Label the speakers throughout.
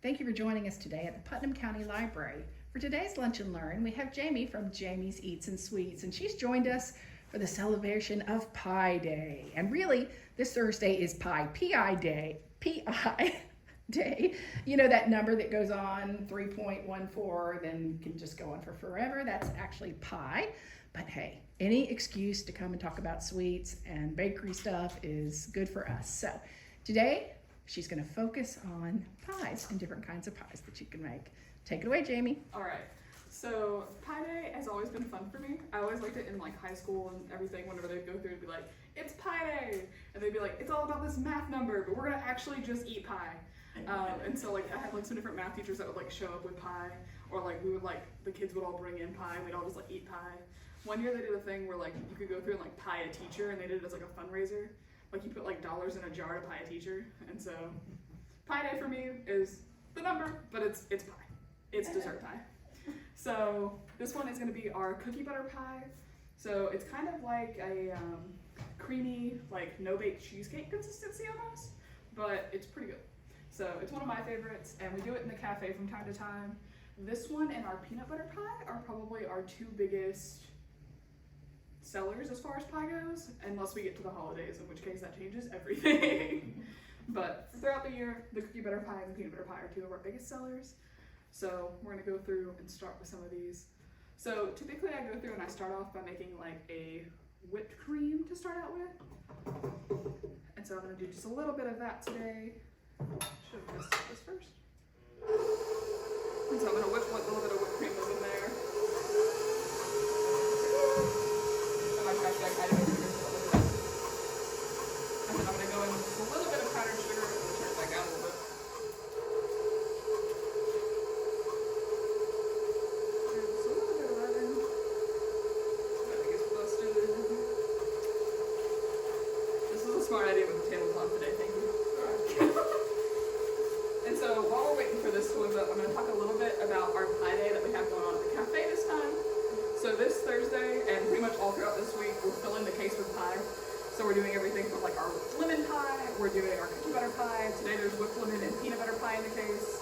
Speaker 1: Thank you for joining us today at the Putnam County Library. For today's Lunch and Learn, we have Jamie from Jamie's Eats and Sweets, and she's joined us for the celebration of Pi Day. And really, this Thursday is Pi, P-I Day, P-I Day. You know that number that goes on 3.14, then can just go on for forever? That's actually Pi. But hey, any excuse to come and talk about sweets and bakery stuff is good for us. So today, she's going to focus on pies and different kinds of pies that you can make. Take it away, Jamie.
Speaker 2: All right. So Pi Day has always been fun for me. I always liked it in like high school and everything. Whenever they'd go through, it'd be like, "It's Pi Day," and they'd be like, "It's all about this math number, but we're gonna actually just eat pie." And so like I had like some different math teachers that would like show up with pie, or like we would like the kids would all bring in pie and we'd all just like eat pie. One year they did a thing where like you could go through and like pie a teacher, and they did it as like a fundraiser. Like you put like dollars in a jar to pie a teacher, and so Pi Day for me is the number, but it's pie. It's dessert pie. So this one is going to be our cookie butter pie. So it's kind of like a creamy, like no-bake cheesecake consistency almost, but it's pretty good. So it's one of my favorites, and we do it in the cafe from time to time. This one and our peanut butter pie are probably our two biggest sellers as far as pie goes, unless we get to the holidays, in which case that changes everything. But throughout the year, the cookie butter pie and the peanut butter pie are two of our biggest sellers. So we're gonna go through and start with some of these. So typically I go through and I start off by making like a whipped cream to start out with. And so I'm gonna do just a little bit of that today. Should have tested this first. And so I'm gonna whip what little bit of whipped cream is in there. And my trash bag, I didn't even use a little bit. And then I'm gonna go in with just a little bit of powdered sugar and turn it back down a little bit. Smart idea with the tablecloth today, thank you. And so while we're waiting for this to whip up, I'm going to talk a little bit about our pie day that we have going on at the cafe this time. So this Thursday and pretty much all throughout this week, we're filling the case with pie. So we're doing everything from like our lemon pie, we're doing our cookie butter pie. Today there's whipped lemon and peanut butter pie in the case.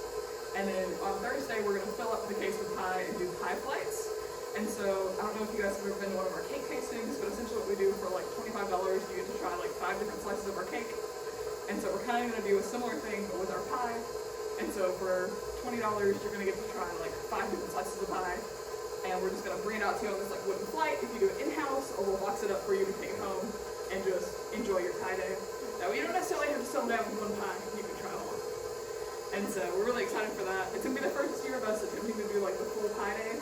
Speaker 2: And then on Thursday we're going to fill up the case with pie and do pie flights. And so, I don't know if you guys have ever been to one of our cake tastings, but essentially what we do for like $25, you get to try like 5 different slices of our cake. And so we're kind of going to do a similar thing, but with our pie. And so for $20, you're going to get to try like 5 different slices of pie. And we're just going to bring it out to you on this like wooden flight if you do it in-house, or we'll box it up for you to take home and just enjoy your pie day. That way you don't necessarily have to settle down with one pie, you can try more. And so we're really excited for that. It's going to be the first year of us attempting to do like the full pie day,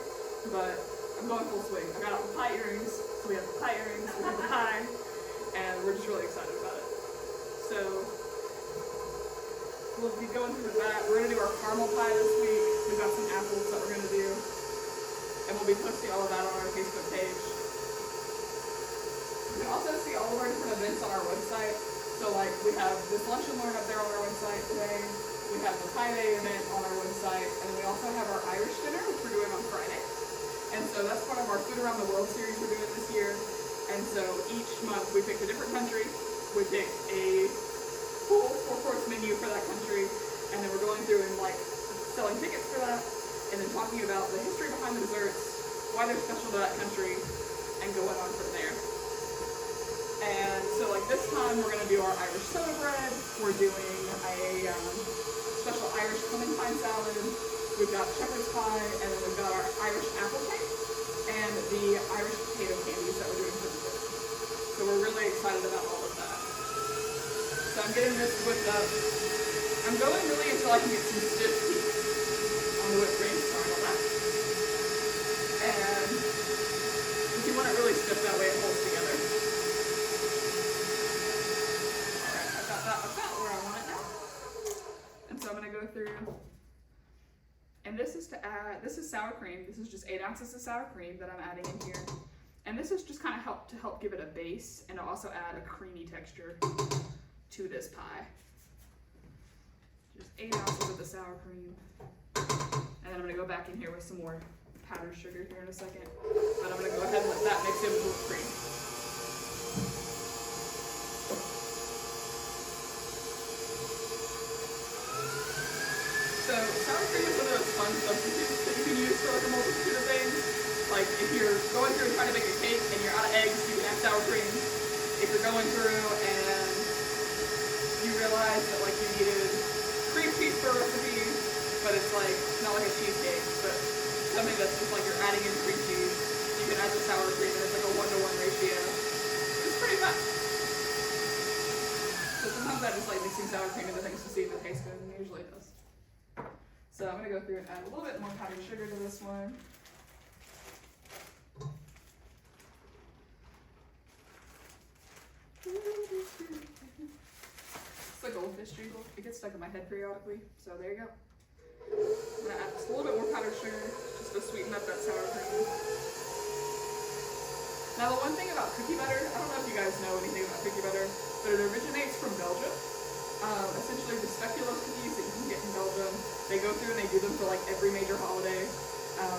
Speaker 2: but I'm going full swing. I got out the pie earrings, so we have the pie earrings, we have the pie, and we're just really excited about it. So we'll be going through that. We're gonna do our caramel pie this week. We've got some apples that we're gonna do, and we'll be posting all of that on our Facebook page. You can also see all of our different events on our website. So like we have this lunch and learn up there on our website today. We have the Pi Day event on our website, and then we also have our Irish dinner, which we're doing on Friday. And so that's part of our Food Around the World series we're doing this year. And so each month we picked a different country. We picked a full 4-course menu for that country. And then we're going through and like selling tickets for that. And then talking about the history behind the desserts, why they're special to that country, and going on from there. And so like this time we're going to do our Irish soda bread. We're doing a special Irish clementine salad. We've got shepherd's pie, and then we've got our Irish apple cake, and the Irish potato candies that we're doing for dessert. So we're really excited about all of that. So I'm getting this whipped up. I'm going really until I can get some stiff peaks on the whipped cream. Sorry about that. And if you want it really stiff, that way it holds together. Alright, I've got that about where I want it now. And so I'm going to go through. And this is to add, this is sour cream. This is just 8 ounces of sour cream that I'm adding in here. And this is just kind of help give it a base and to also add a creamy texture to this pie. Just 8 ounces of the sour cream. And then I'm gonna go back in here with some more powdered sugar here in a second. But I'm gonna go ahead and let that mix in with whipped cream. So fun substitutes that you can use for like a multitude of things. Like if you're going through and trying to make a cake and you're out of eggs, you can add sour cream. If you're going through and you realize that like you needed cream cheese for a recipe, but it's like not like a cheesecake, but something that's just like you're adding in cream cheese, you can add the sour cream and it's like a 1-to-1 ratio. It's pretty fun. So sometimes I just like mixing sour cream into things to see if it tastes good, and it usually does. So I'm gonna go through and add a little bit more powdered sugar to this one. It's like goldfish treacle. It gets stuck in my head periodically, so there you go. I'm gonna add just a little bit more powdered sugar just to sweeten up that sour cream. Now the one thing about cookie butter, I don't know if you guys know anything about cookie butter, but it originates from Belgium. Essentially the speculoos cookies that you can get in Belgium, they go through and they do them for like every major holiday.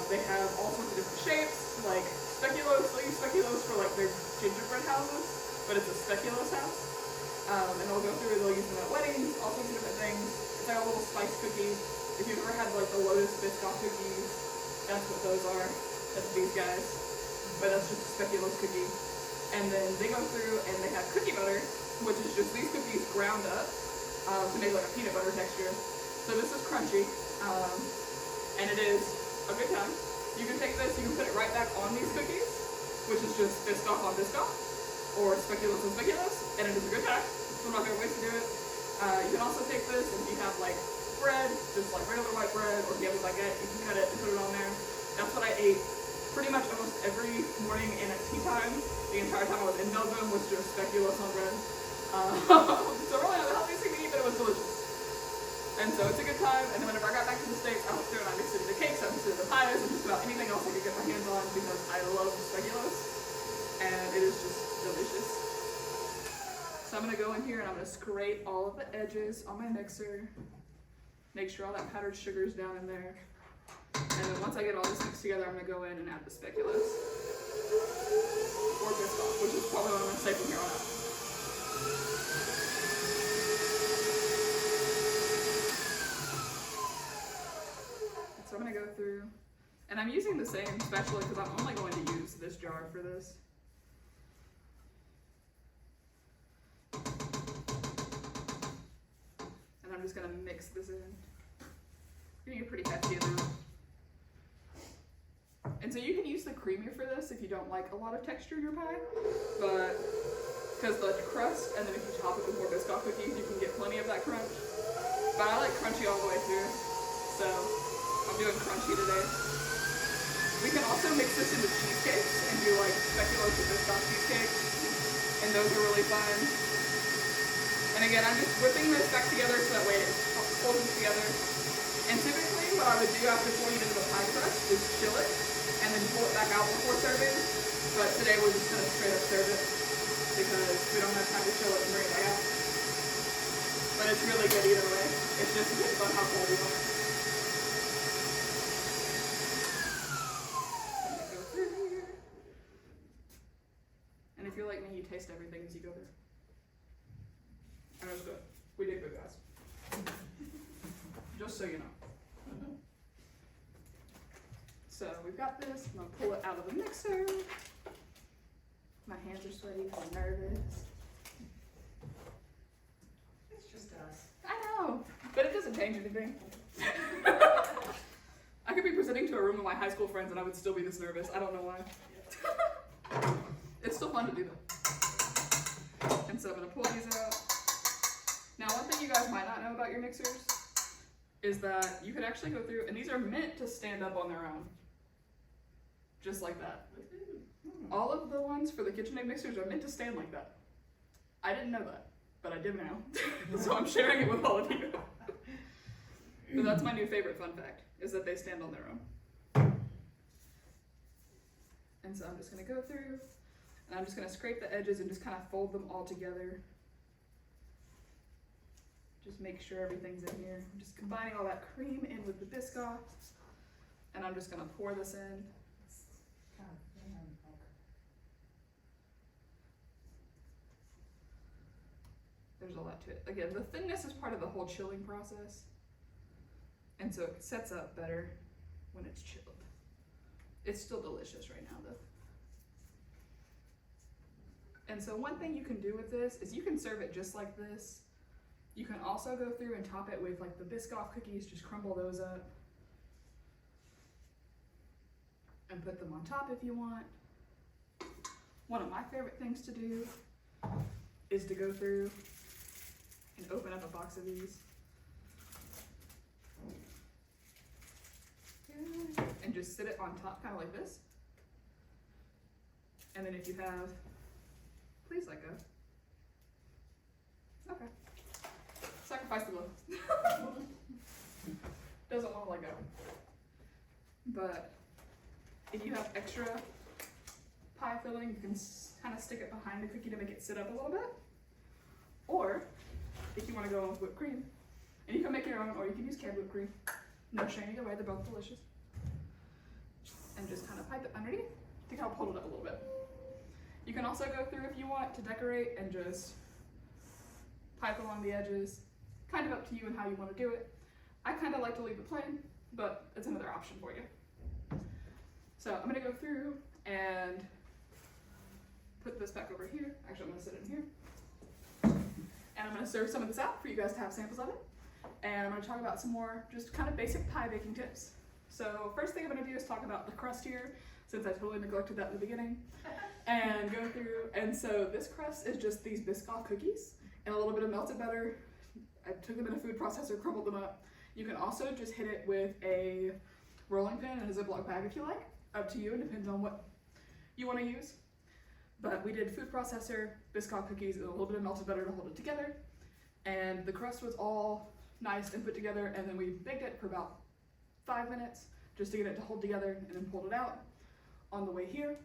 Speaker 2: They have all sorts of different shapes, like speculoos, they use speculoos for like their gingerbread houses, but it's a speculoos house. And they'll go through, they'll use them at weddings, all sorts of different things. It's like a little spice cookie. If you've ever had like the Lotus Biscoff cookies, that's what those are. That's these guys. But that's just a speculoos cookie. And then they go through and they have cookie butter, which is just these cookies ground up to make like a peanut butter texture. So this is crunchy, and it is a good time. You can take this, you can put it right back on these cookies, which is just Biscoff on Biscoff, or speculoos on speculoos, and it is a good time. It's one of my favorite ways to do it. You can also take this, and if you have like bread, just like regular white bread, or if you have a baguette, you can cut it and put it on there. That's what I ate pretty much almost every morning and at tea time. The entire time I was in Belgium was just speculoos on bread. So really not the healthiest thing to eat, but it was delicious. And so it's a good time, and then whenever I got back to the States, I went through and I mixed it into cakes, I mixed it into pies, and just about anything else I could get my hands on because I love speculoos, and it is just delicious. So I'm gonna go in here and I'm gonna scrape all of the edges on my mixer, make sure all that powdered sugar is down in there, and then once I get all this mixed together, I'm gonna go in and add the speculoos, or Biscoff, which is probably what I'm gonna say from here on out. So I'm gonna go through, and I'm using the same spatula because I'm only going to use this jar for this. And I'm just gonna mix this in. You're gonna get pretty hefty amount. And so you can use the creamier for this if you don't like a lot of texture in your pie, but because the crust, and then if you top it with more Biscoff cookies, you can get plenty of that crunch. But I like crunchy all the way through, so I'm doing crunchy today. We can also mix this into cheesecakes and do like speculoos with Biscoff cheesecakes, and those are really fun. And again, I'm just whipping this back together so that way it holds it together. And typically what I would do after pouring it into the pie crust is chill it, and then pull it back out before serving. But today we're just gonna straight up serve it because we don't have time to chill it and bring it back out. But it's really good either way. It's just depends on how cold you want it. And if you're like me, you taste everything as you go through. And it was good. We did good, guys. Just so you know. So we've got this. I'm gonna pull it out of the mixer. My hands are sweaty because I'm nervous.
Speaker 1: It's just us.
Speaker 2: I know, but it doesn't change anything. I could be presenting to a room of my high school friends and I would still be this nervous. I don't know why. It's still fun to do though. And so I'm gonna pull these out. Now, one thing you guys might not know about your mixers is that you can actually go through, and these are meant to stand up on their own. Just like that. All of the ones for the KitchenAid mixers are meant to stand like that. I didn't know that, but I do now. So I'm sharing it with all of you. But that's my new favorite fun fact, is that they stand on their own. And so I'm just gonna go through, and I'm just gonna scrape the edges and just kind of fold them all together. Just make sure everything's in here. I'm just combining all that cream in with the Biscoff, and I'm just gonna pour this in. There's a lot to it. Again, the thinness is part of the whole chilling process. And so it sets up better when it's chilled. It's still delicious right now though. And so one thing you can do with this is you can serve it just like this. You can also go through and top it with like the Biscoff cookies, just crumble those up. And put them on top if you want. One of my favorite things to do is to go through and open up a box of these. And just sit it on top, kind of like this. And then if you have, please let go. Okay. Sacrifice the glove. Doesn't want to let go. But if you have extra pie filling, you can kind of stick it behind the cookie to make it sit up a little bit. Or if you want to go with whipped cream, and you can make your own, or you can use canned whipped cream. No shame either way, they're both delicious. And just kind of pipe it underneath to kind of hold it up a little bit. You can also go through if you want to decorate and just pipe along the edges. Kind of up to you and how you want to do it. I kind of like to leave it plain, but it's another option for you. So I'm going to go through and put this back over here. Actually, I'm going to sit it in here. And I'm going to serve some of this out for you guys to have samples of it. And I'm going to talk about some more just kind of basic pie baking tips. So first thing I'm going to do is talk about the crust here, since I totally neglected that in the beginning, and go through. And so this crust is just these Biscoff cookies and a little bit of melted butter. I took them in a food processor, crumbled them up. You can also just hit it with a rolling pin and a Ziploc bag if you like. Up to you, it depends on what you want to use. But we did food processor, Biscoff cookies, and a little bit of melted butter to hold it together. And the crust was all nice and put together, and then we baked it for about 5 minutes just to get it to hold together, and then pulled it out. On the way here,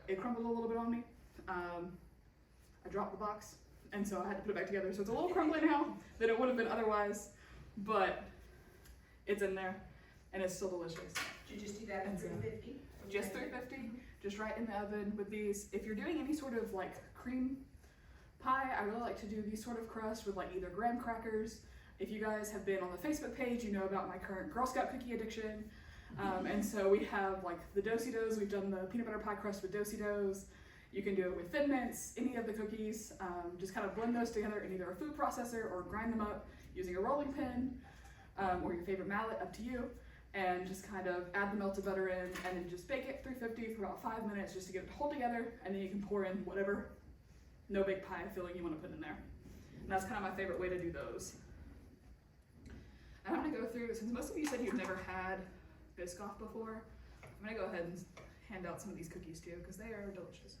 Speaker 2: it crumbled a little bit on me. I dropped the box, and so I had to put it back together. So it's a little crumbly now than it would have been otherwise, but it's in there, and it's still delicious.
Speaker 3: Did you just do that at 350?
Speaker 2: Just 350, just right in the oven with these. If you're doing any sort of like cream pie, I really like to do these sort of crust with like either graham crackers. If you guys have been on the Facebook page, you know about my current Girl Scout cookie addiction. And so we have like the Do-si-dos. We've done the peanut butter pie crust with Do-si-dos. You can do it with Thin Mints, any of the cookies. Just kind of blend those together in either a food processor or grind them up using a rolling pin or your favorite mallet, up to you. And just kind of add the melted butter in and then just bake it 350 for about 5 minutes just to get it to hold together. And then you can pour in whatever no-bake pie filling you want to put in there. And that's kind of my favorite way to do those. And I'm going to go through, since most of you said you've never had Biscoff before, I'm going to go ahead and hand out some of these cookies too, because they are delicious.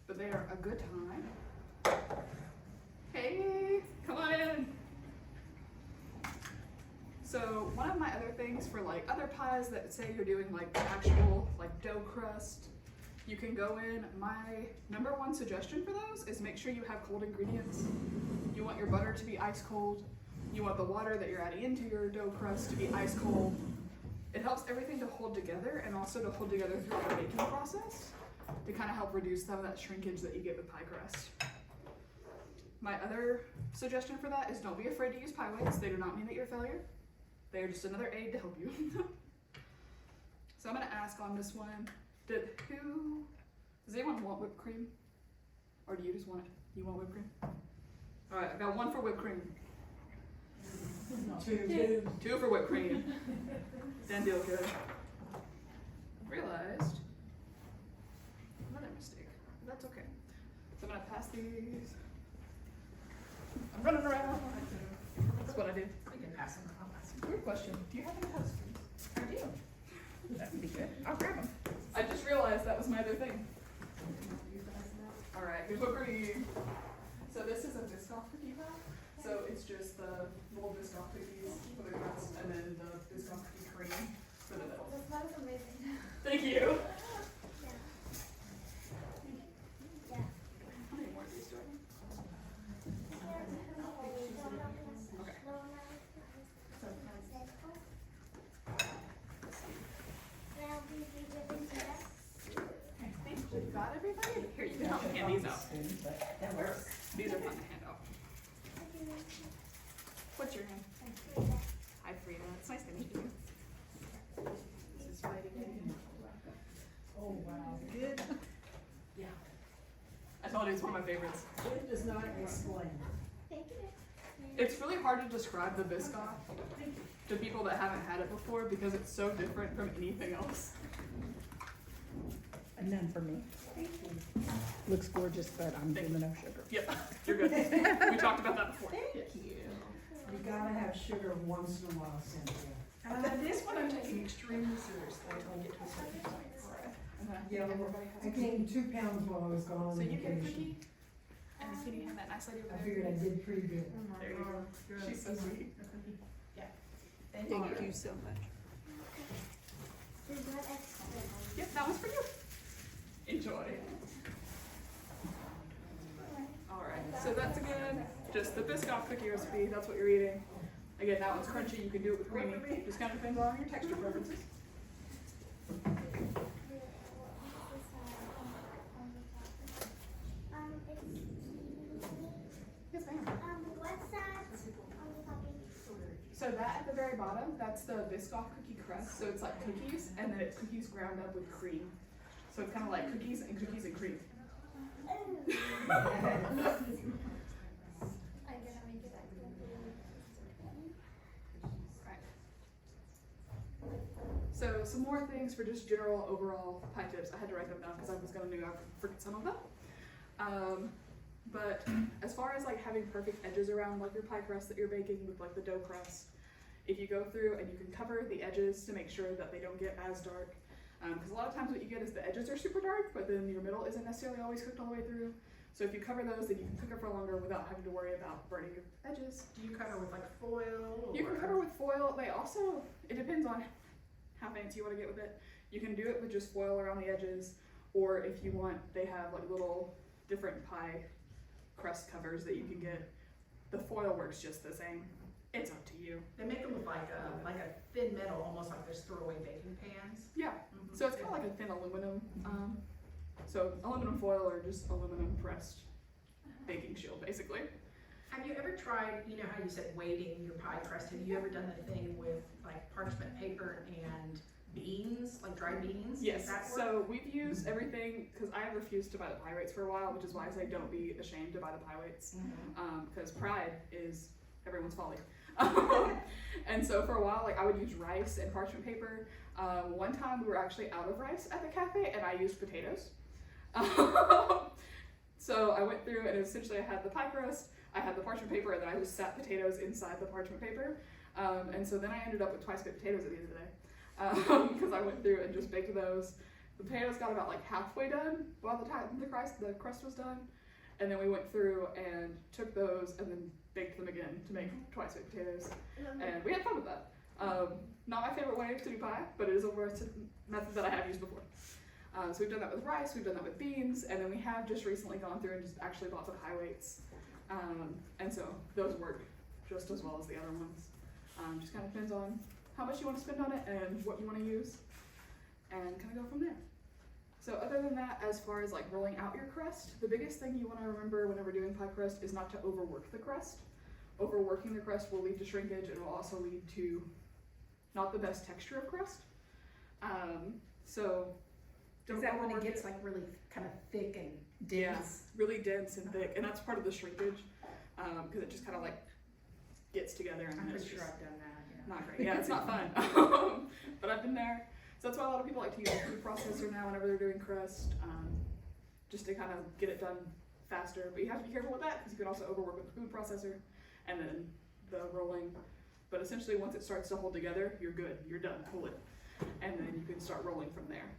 Speaker 2: But they are a good time. Hey, come on in. So one of my other things for like other pies that say you're doing like actual like dough crust, you can go in. My #1 suggestion for those is make sure you have cold ingredients. You want your butter to be ice cold. You want the water that you're adding into your dough crust to be ice cold. It helps everything to hold together and also to hold together throughout the baking process to kind of help reduce some of that shrinkage that you get with pie crust. My other suggestion for that is don't be afraid to use pie weights. They do not mean that you're a failure. They are just another aid to help you. So I'm going to ask on this one, does anyone want whipped cream? Or do you just want it? You want whipped cream? All right, I got 1 for whipped cream. Two for whipped cream. Done deal good. I realized another mistake, but that's okay. So I'm going to pass these. I'm running around. That's what I do.
Speaker 1: We can pass them. I'll pass them.
Speaker 2: Weird question. Do you have any husbands?
Speaker 1: I do. That would be good. I'll grab them.
Speaker 2: I just realized that was my other thing. All right, here's whipped cream. So this is a Biscoff cookie pie. So it's just the little Biscoff cookies for the crust, and then the Biscoff cookie cream for the middle.
Speaker 4: The smell is amazing.
Speaker 2: Thank you.
Speaker 4: Yeah. Yeah.
Speaker 2: How many more of these do I need? Okay. You got everybody? Here, you can help me hand these out.
Speaker 1: That works.
Speaker 2: These are fun to hand out. What's your name? quality is one of my favorites.
Speaker 3: It does not explain.
Speaker 4: Thank you.
Speaker 2: It's really hard to describe the Biscoff to people that haven't had it before because it's so different from anything else.
Speaker 1: And none for me.
Speaker 3: Thank you.
Speaker 1: Looks gorgeous, but I'm doing the no sugar.
Speaker 2: Yep, you're good. We talked about that before.
Speaker 3: Thank you. You gotta have sugar once in a while, Cynthia.
Speaker 1: This one I'm taking extremely seriously until I get to a certain point.
Speaker 3: Yeah,
Speaker 2: Everybody has
Speaker 3: I
Speaker 2: a cookie.
Speaker 3: gained 2 pounds while I was gone on
Speaker 2: So you get a
Speaker 3: vacation.
Speaker 2: cookie, and the kitty and that nice lady over
Speaker 3: I
Speaker 2: there.
Speaker 3: figured I did pretty good.
Speaker 2: There you go. She's so sweet.
Speaker 1: Thank
Speaker 2: you
Speaker 1: so much.
Speaker 4: There's one extra.
Speaker 2: Yep, that one's for you. Enjoy. Alright, so that's again just the Biscoff cookie recipe. That's what you're eating. Again, that one's crunchy. You can do it with creamy. Just kind of depends on your texture preferences. Yes, ma'am.
Speaker 4: What's that on the puppy?
Speaker 2: So that at the very bottom, that's the Biscoff cookie crust. So it's like cookies, and then it's cookies ground up with cream. So it's kind of like cookies and cream.
Speaker 4: I'm gonna make it
Speaker 2: Right. So some more things for just general overall pie tips. I had to write them down because I was gonna do I forget some of them. But as far as like having perfect edges around like your pie crust that you're baking with like the dough crust, if you go through and you can cover the edges to make sure that they don't get as dark. Because a lot of times what you get is the edges are super dark, but then your middle isn't necessarily always cooked all the way through. So if you cover those, then you can cook it for longer without having to worry about burning your edges.
Speaker 1: Do you cover with like foil?
Speaker 2: You can cover with foil. They also, it depends on how fancy you want to get with it. You can do it with just foil around the edges, or if you want, they have like little different pie crust covers that you can get. The foil works just the same. It's up to you.
Speaker 1: They make them with like a thin metal, almost like those throwaway baking pans.
Speaker 2: Yeah. So it's kind of like a thin aluminum. So aluminum foil or just aluminum pressed baking shield, basically.
Speaker 1: Have you ever tried, you know how you said weighting your pie crust, have you ever done the thing with like parchment paper and beans, like dry beans?
Speaker 2: Yes.
Speaker 1: Does that work?
Speaker 2: So we've used everything because I refused to buy the pie weights for a while, which is why I say don't be ashamed to buy the pie weights. Because pride is everyone's folly. And so for a while, like I would use rice and parchment paper. One time we were actually out of rice at the cafe and I used potatoes. So I went through and essentially I had the pie crust, I had the parchment paper, and then I just sat potatoes inside the parchment paper. And so then I ended up with twice baked potatoes at the end of the day. Because I went through and just baked those. The potatoes got about like halfway done while the crust was done. And then we went through and took those and then baked them again to make twice baked potatoes. And we had fun with that. Not my favorite way to do pie, but it is a method that I have used before. So we've done that with rice, we've done that with beans, and then we have just recently gone through and just actually bought the pie weights. And so those work just as well as the other ones. Just kind of depends on how much you want to spend on it and what you want to use, and kind of go from there. So other than that, as far as like rolling out your crust, the biggest thing you want to remember whenever doing pie crust is not to overwork the crust. Overworking the crust will lead to shrinkage and will also lead to not the best texture of crust. So don't
Speaker 1: Is that when it
Speaker 2: overwork
Speaker 1: gets like really kind of thick and
Speaker 2: Yeah,
Speaker 1: dense?
Speaker 2: really dense and thick, and that's part of the shrinkage, because it just kind of like gets together and
Speaker 1: I'm
Speaker 2: it's
Speaker 1: pretty sure
Speaker 2: just
Speaker 1: I've done that, yeah.
Speaker 2: not great. Yeah, it's not fun. But I've been there. So that's why a lot of people like to use a food processor now whenever they're doing crust, just to kind of get it done faster. But you have to be careful with that because you can also overwork with the food processor and then the rolling. But essentially once it starts to hold together, you're good, you're done, pull it. And then you can start rolling from there.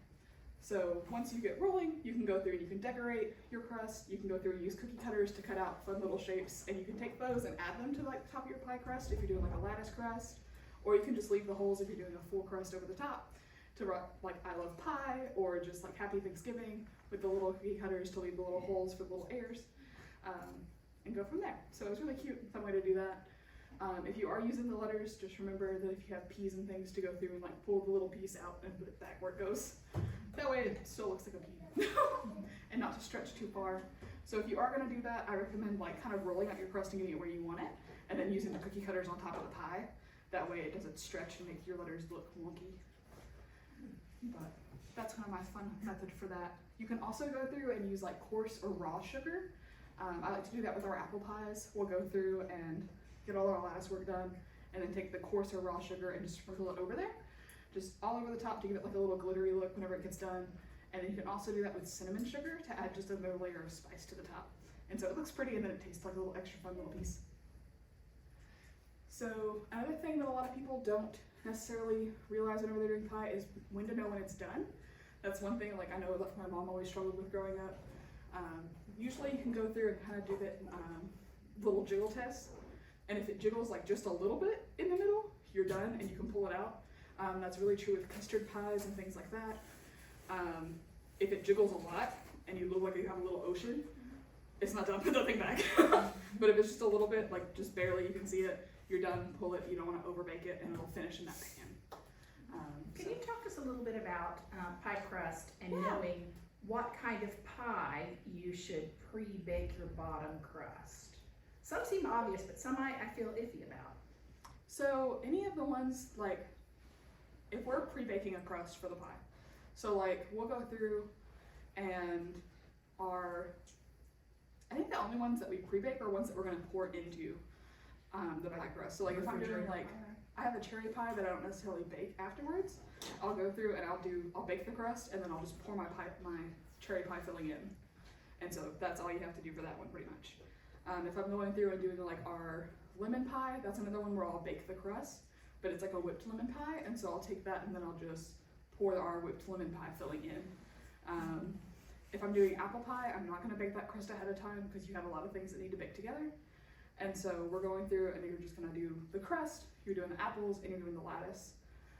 Speaker 2: So once you get rolling, you can go through and you can decorate your crust. You can go through and use cookie cutters to cut out fun little shapes, and you can take those and add them to like the top of your pie crust if you're doing like a lattice crust, or you can just leave the holes if you're doing a full crust over the top to write like I love pie, or just like Happy Thanksgiving with the little cookie cutters to leave the little holes for the little airs, and go from there. So it's really cute and fun way to do that. If you are using the letters, just remember that if you have peas and things to go through and like pull the little piece out and put it back where it goes. That way it still looks like a pea and not to stretch too far. So if you are gonna do that, I recommend like kind of rolling out your crust and getting it where you want it, and then using the cookie cutters on top of the pie. That way it doesn't stretch and make your letters look wonky. But that's kind of my fun method for that. You can also go through and use like coarse or raw sugar. I like to do that with our apple pies. We'll go through and get all our lattice work done, and then take the coarse or raw sugar and just sprinkle it over there, just all over the top to give it like a little glittery look whenever it gets done. And then you can also do that with cinnamon sugar to add just another layer of spice to the top. And so it looks pretty, and then it tastes like a little extra fun little piece. So another thing that a lot of people don't necessarily realize whenever they're doing pie is when to know when it's done. That's one thing, like I know that my mom always struggled with growing up. Usually you can go through and kind of do that little jiggle test. And if it jiggles like just a little bit in the middle, you're done and you can pull it out. That's really true with custard pies and things like that. If it jiggles a lot and you look like you have a little ocean, it's not done, put that thing back. But if it's just a little bit, like just barely you can see it, you're done, pull it, you don't want to overbake it, and it'll finish in that pan.
Speaker 1: Can you talk to us a little bit about pie crust and knowing what kind of pie you should pre-bake your bottom crust? Some seem obvious, but some I feel iffy about.
Speaker 2: So any of the ones, like, if we're pre-baking a crust for the pie, so like we'll go through and I think the only ones that we pre-bake are ones that we're gonna pour into the pie crust. So like if I'm doing like, I have a cherry pie that I don't necessarily bake afterwards, I'll go through and I'll bake the crust and then I'll just pour my cherry pie filling in. And so that's all you have to do for that one pretty much. If I'm going through and doing like our lemon pie, that's another one where I'll bake the crust, but it's like a whipped lemon pie, and so I'll take that and then I'll just pour our whipped lemon pie filling in. If I'm doing apple pie, I'm not gonna bake that crust ahead of time because you have a lot of things that need to bake together. And so we're going through and you're just gonna do the crust, you're doing the apples, and you're doing the lattice.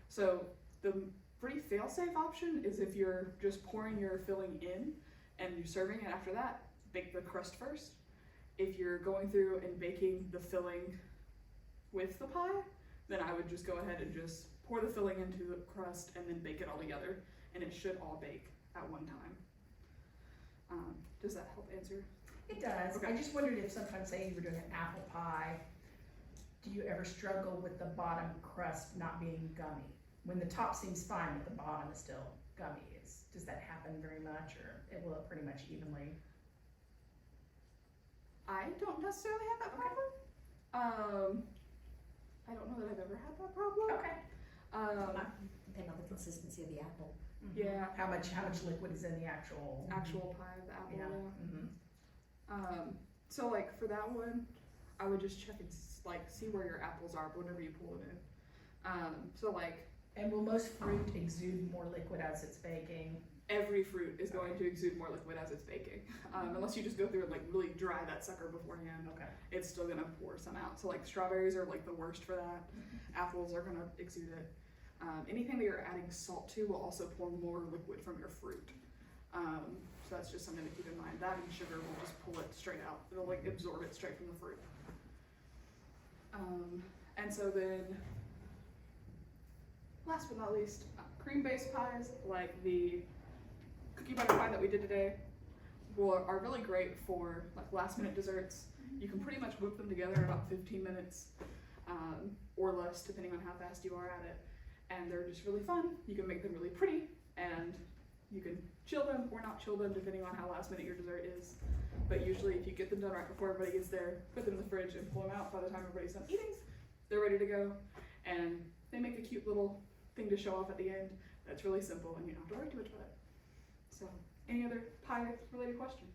Speaker 2: So the pretty fail-safe option is if you're just pouring your filling in and you're serving it after that, bake the crust first. If you're going through and baking the filling with the pie, then I would just go ahead and just pour the filling into the crust and then bake it all together, and it should all bake at one time. Does that help answer?
Speaker 1: It does.
Speaker 2: Okay.
Speaker 1: I just wondered if sometimes, say you were doing an apple pie, do you ever struggle with the bottom crust not being gummy? When the top seems fine, but the bottom is still gummy, does that happen very much, or will it pretty much evenly?
Speaker 2: I don't necessarily have that problem. I don't know that I've ever had that problem.
Speaker 1: Okay.
Speaker 5: Depending on the consistency of the apple.
Speaker 2: Yeah.
Speaker 1: How much liquid is in the actual?
Speaker 2: Actual pie of the apple,
Speaker 1: Yeah.
Speaker 2: yeah.
Speaker 1: Mm-hmm.
Speaker 2: So like for that one, I would just check and like see where your apples are whenever you pull it in. So like
Speaker 1: And will most fruit exude more liquid as it's baking?
Speaker 2: every fruit is going to exude more liquid as it's baking. Unless you just go through and like really dry that sucker beforehand,
Speaker 1: Okay.
Speaker 2: it's still gonna pour some out. So like strawberries are like the worst for that. Apples are gonna exude it. Anything that you're adding salt to will also pour more liquid from your fruit. So that's just something to keep in mind. That and sugar will just pull it straight out. It'll like absorb it straight from the fruit. And so then, last but not least, cream-based pies like the cookie butter pie that we did today are really great for like last-minute desserts. You can pretty much whip them together in about 15 minutes or less, depending on how fast you are at it. And they're just really fun. You can make them really pretty, and you can chill them or not chill them depending on how last minute your dessert is. But usually if you get them done right before everybody gets there, put them in the fridge and pull them out by the time everybody's done eating, they're ready to go. And they make a cute little thing to show off at the end that's really simple and you don't have to worry too much about it. So, any other pie related questions?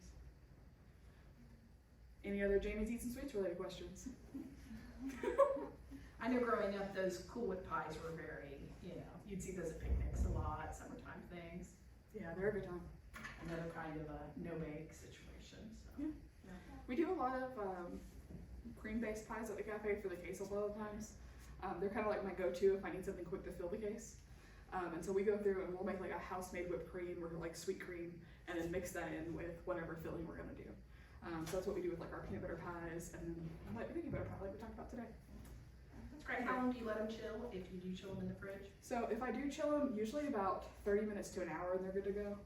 Speaker 2: Any other Jamie's Eats and Sweets related questions?
Speaker 1: I know growing up, those Cool Whip pies were very, you'd see those at picnics a lot, summertime things.
Speaker 2: Yeah, they're a good time.
Speaker 1: Another kind of a no-bake situation. So.
Speaker 2: Yeah. We do a lot of cream-based pies at the cafe for the case a lot of times. They're kind of like my go-to if I need something quick to fill the case. And so we go through and we'll make like a house-made whipped cream or like sweet cream and then mix that in with whatever filling we're gonna do. So that's what we do with like our peanut butter pies and then like peanut butter pie like we talked about today.
Speaker 1: That's great. How long do you let them chill if you do chill them in the fridge?
Speaker 2: So if I do chill them, usually about 30 minutes to an hour and they're good to go.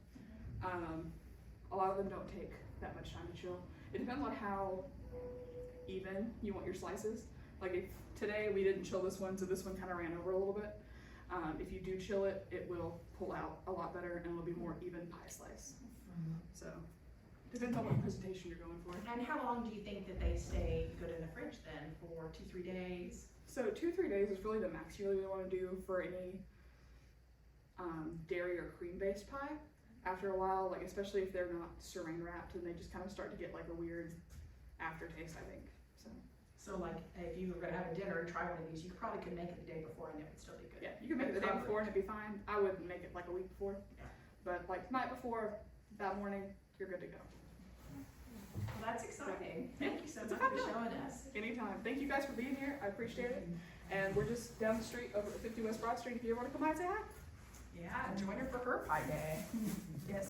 Speaker 2: A lot of them don't take that much time to chill. It depends on how even you want your slices. Like if today we didn't chill this one, so this one kind of ran over a little bit. If you do chill it, it will pull out a lot better and it'll be more even pie slice. So depends on what presentation you're going for.
Speaker 1: And how long do you think that they stay good in the fridge then? For 2-3 days?
Speaker 2: So 2-3 days is really the max you really want to do for any dairy or cream-based pie. After a while, like especially if they're not saran wrapped, and they just kind of start to get like a weird aftertaste, I think.
Speaker 1: So like if you were gonna have a dinner and try one of these, you probably could make it the day before and it would still be good.
Speaker 2: Yeah, you can make it the day before and it'd be fine. I would make it like a week before, but like night before, that morning, you're good to go.
Speaker 1: Well, that's exciting. Thank you so
Speaker 2: It's a
Speaker 1: much
Speaker 2: fun
Speaker 1: for
Speaker 2: time.
Speaker 1: showing us.
Speaker 2: Anytime. Thank you guys for being here. I appreciate it. And we're just down the street over at 50 West Broad Street. If you ever want to come by and say hi.
Speaker 1: Yeah, and join her for her pie day. Yes.